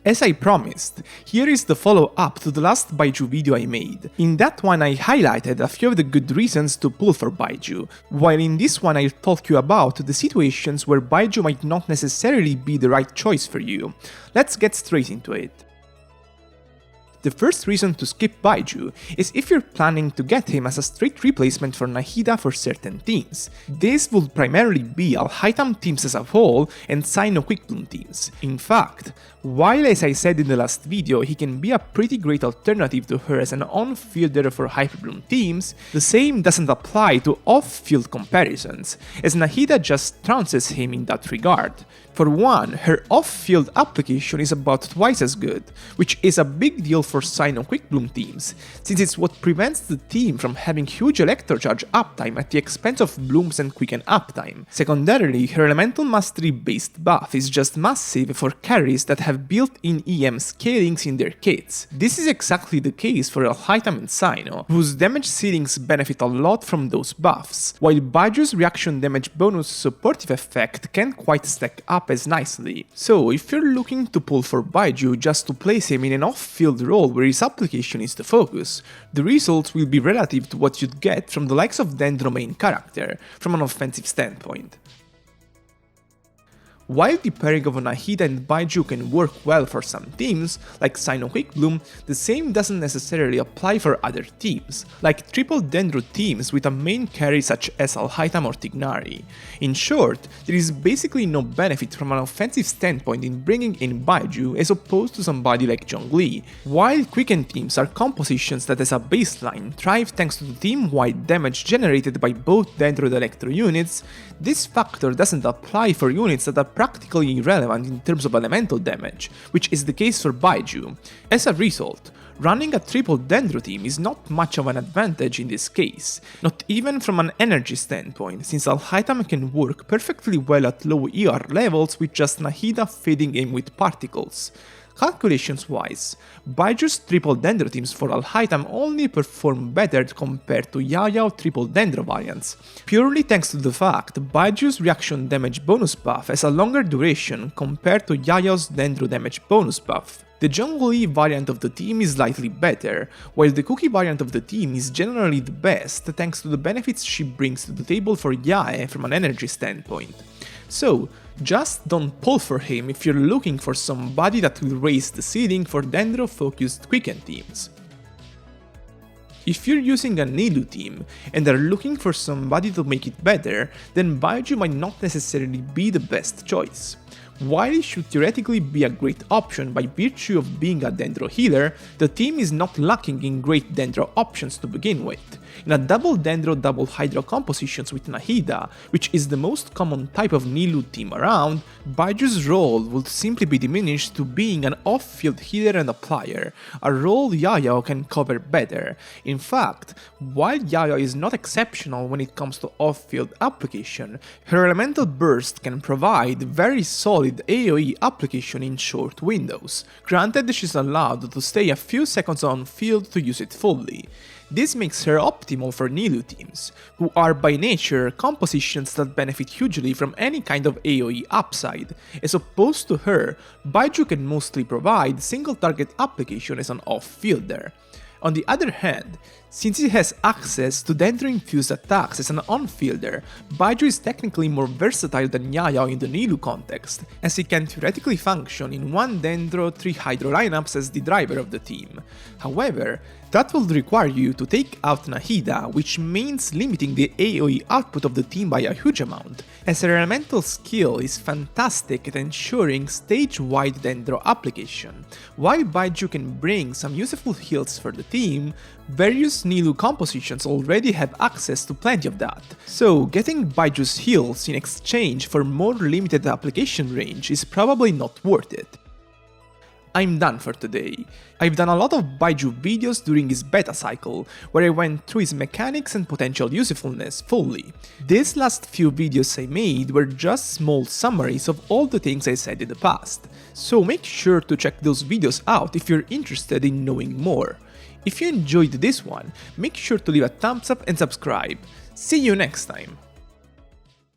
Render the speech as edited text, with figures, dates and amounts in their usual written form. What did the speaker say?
As I promised, here is the follow-up to the last Baizhu video I made. In that one I highlighted a few of the good reasons to pull for Baizhu, while in this one I'll talk you about the situations where Baizhu might not necessarily be the right choice for you. Let's get straight into it. The first reason to skip Baizhu is if you're planning to get him as a straight replacement for Nahida for certain teams. This would primarily be Al-Haytham teams as a whole and Sino Quickbloom teams. In fact, while as I said in the last video he can be a pretty great alternative to her as an on-fielder for Hyperbloom teams, the same doesn't apply to off-field comparisons, as Nahida just trounces him in that regard. For one, her off-field application is about twice as good, which is a big deal for Sino Quickbloom teams, since it's what prevents the team from having huge Electrocharge uptime at the expense of Blooms and Quicken uptime. Secondarily, her Elemental Mastery based buff is just massive for carries that have built-in EM scalings in their kits. This is exactly the case for Al-Haytham and Sino, whose damage ceilings benefit a lot from those buffs, while Baizhu's reaction damage bonus supportive effect can't quite stack up as nicely. So if you're looking to pull for Baizhu just to place him in an off-field role where his application is the focus, the results will be relative to what you'd get from the likes of Dendro main character, from an offensive standpoint. While the pairing of Nahida and Baizhu can work well for some teams, like Sino Quickbloom, the same doesn't necessarily apply for other teams, like triple Dendro teams with a main carry such as Al-Haytham or Tignari. In short, there is basically no benefit from an offensive standpoint in bringing in Baizhu as opposed to somebody like Zhongli, while Quicken teams are compositions that as a baseline thrive thanks to the team-wide damage generated by both Dendro and Electro units. This factor doesn't apply for units that are practically irrelevant in terms of elemental damage, which is the case for Baizhu. As a result, running a triple Dendro team is not much of an advantage in this case, not even from an energy standpoint, since Al-Haytham can work perfectly well at low ER levels with just Nahida feeding him with particles. Calculations-wise, Baizhu's triple Dendro teams for Al-Haytham only perform better compared to Yayao triple Dendro variants, purely thanks to the fact Baizhu's reaction damage bonus buff has a longer duration compared to Yayao's Dendro damage bonus buff. The Zhongli variant of the team is slightly better, while the Cookie variant of the team is generally the best thanks to the benefits she brings to the table for Yae from an energy standpoint. So, just don't pull for him if you're looking for somebody that will raise the ceiling for Dendro-focused Quicken teams. If you're using a Nilou team and are looking for somebody to make it better, then Baizhu might not necessarily be the best choice. While it should theoretically be a great option by virtue of being a Dendro healer, the team is not lacking in great Dendro options to begin with. In a double Dendro double Hydro compositions with Nahida, which is the most common type of Nilou team around, Baizhu's role would simply be diminished to being an off-field healer and applier, a role Yayao can cover better. In fact, while Yayao is not exceptional when it comes to off-field application, her Elemental Burst can provide very solid AoE application in short windows, granted she's allowed to stay a few seconds on field to use it fully. This makes her optimal for Nilou teams, who are by nature compositions that benefit hugely from any kind of AoE upside. As opposed to her, Baizhu can mostly provide single target application as an off-fielder. On the other hand, since it has access to Dendro-infused attacks as an on-fielder, Baizhu is technically more versatile than Yayao in the Nilou context, as it can theoretically function in one Dendro 3 Hydro lineups as the driver of the team. However, that will require you to take out Nahida, which means limiting the AoE output of the team by a huge amount, as her elemental skill is fantastic at ensuring stage-wide Dendro application. While Baizhu can bring some useful heals for the team, various Nilou compositions already have access to plenty of that, so getting Baiju's heals in exchange for more limited application range is probably not worth it. I'm done for today. I've done a lot of Baizhu videos during his beta cycle, where I went through his mechanics and potential usefulness fully. These last few videos I made were just small summaries of all the things I said in the past, so make sure to check those videos out if you're interested in knowing more. If you enjoyed this one, make sure to leave a thumbs up and subscribe. See you next time!